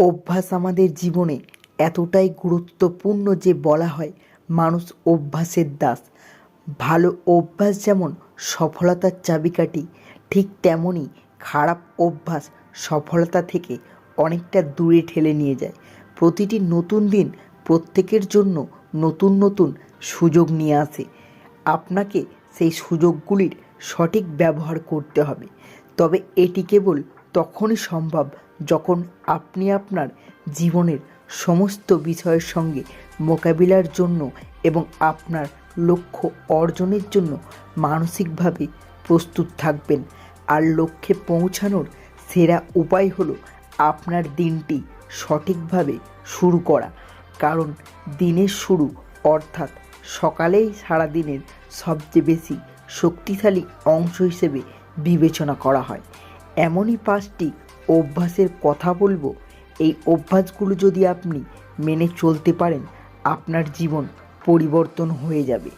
অভ্যাস আমাদের জীবনে এতটাই গুরুত্বপূর্ণ যে বলা হয় মানুষ অভ্যাসের দাস। ভালো অভ্যাস যেমন সফলতার চাবিকাঠি, ঠিক তেমনই খারাপ অভ্যাস সফলতা থেকে অনেকটা দূরে ঠেলে নিয়ে যায়। প্রতিটি নতুন দিন প্রত্যেকের জন্য নতুন নতুন সুযোগ নিয়ে আসে। আপনাকে সেই সুযোগগুলির সঠিক ব্যবহার করতে হবে। তবে এটি কেবল তখনই সম্ভব যখন আপনি আপনার জীবনের সমস্ত বিষয়ের সঙ্গে মোকাবিলার জন্য এবং আপনার লক্ষ্য অর্জনের জন্য মানসিকভাবে প্রস্তুত থাকবেন। আর লক্ষ্যে পৌঁছানোর সেরা উপায় হলো আপনার দিনটি সঠিকভাবে শুরু করা। কারণ দিনের শুরু অর্থাৎ সকালেই সারাদিনের সবচেয়ে বেশি শক্তিশালী অংশ হিসেবে বিবেচনা করা হয়। এমনই 5টি অভ্যাসের কথা বলবো। এই অভ্যাসগুলো যদি আপনি মেনে চলতে পারেন, আপনার জীবন পরিবর্তন হয়ে যাবে।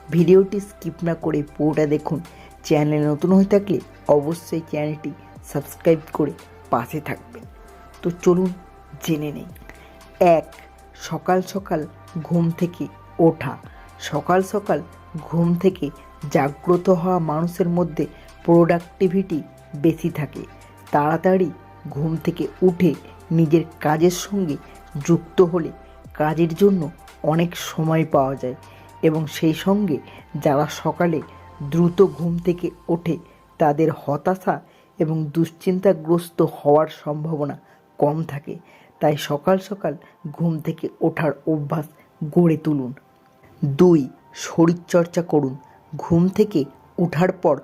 ভিডিওটি স্কিপ না করে পুরোটা দেখুন। চ্যানেলে নতুন হয়ে থাকলে অবশ্যই চ্যানেলটি সাবস্ক্রাইব করে পাশে থাকবেন। তো চলুন জেনে নেই। 1. সকাল সকাল ঘুম থেকে ওঠা। সকাল সকাল ঘুম থেকে জাগ্রত হওয়া মানুষের মধ্যে প্রোডাক্টিভিটি বেশি থাকে। তাড়াতাড়ি ঘুম থেকে উঠে নিজের কাজের সঙ্গে যুক্ত হলে কাজের জন্য অনেক সময় পাওয়া যায় এবং সেই সঙ্গে যারা সকালে দ্রুত ঘুম থেকে ওঠে তাদের হতাশা এবং দুশ্চিন্তাগ্রস্ত হওয়ার সম্ভাবনা কম থাকে। তাই সকাল সকাল ঘুম থেকে ওঠার অভ্যাস গড়ে তুলুন। 2. শরীরচর্চা করুন। ঘুম থেকে ওঠার পর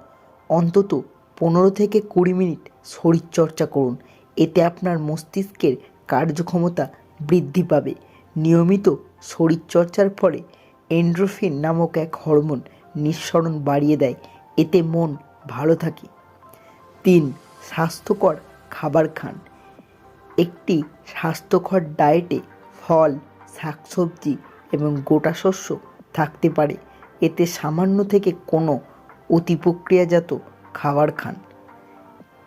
অন্তত 15 থেকে 20 মিনিট শরীরচর্চা করুন। এতে আপনার মস্তিষ্কের কার্যক্ষমতা বৃদ্ধি পাবে। নিয়মিত শরীরচর্চার ফলে এন্ডোরফিন নামক এক হরমোন নিঃসরণ বাড়িয়ে দেয়। এতে মন ভালো থাকে। 3. স্বাস্থ্যকর খাবার খান। একটি স্বাস্থ্যকর ডায়েটে ফল, শাকসবজি এবং গোটা শস্য থাকতে পারে। এতে সামান্য থেকে কোনো অতি প্রক্রিয়াজাত খাবার খান।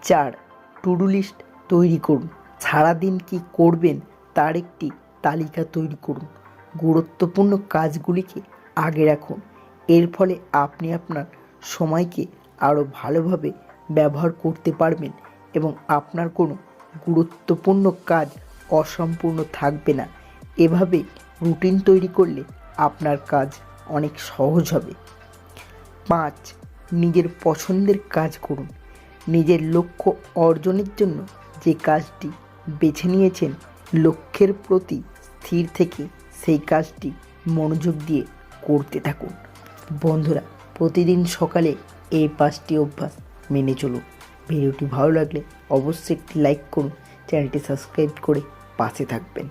4. টু ডু লিস্ট তৈরি করুন। সারাদিন কী করবেন তার একটি তালিকা তৈরি করুন। গুরুত্বপূর্ণ কাজগুলিকে আগে রাখুন। এর ফলে আপনি আপনার সময়কে আরও ভালোভাবে ব্যবহার করতে পারবেন এবং আপনার কোনো গুরুত্বপূর্ণ কাজ অসম্পূর্ণ থাকবে না। এভাবে রুটিন তৈরি করলে আপনার কাজ অনেক সহজ হবে। 5. নিজের পছন্দের কাজ করুন। নিজের লক্ষ্য অর্জনের জন্য যে কাজটি বেছে নিয়েছেন, লক্ষ্যের প্রতি স্থির থেকে সেই কাজটি মনোযোগ দিয়ে করতে থাকুন। বন্ধুরা, প্রতিদিন সকালে এই 5টি অভ্যাস মেনে চলুন। ভিডিওটি ভালো লাগলে অবশ্যই একটি লাইক করুন, চ্যানেলটি সাবস্ক্রাইব করে পাশে থাকবেন।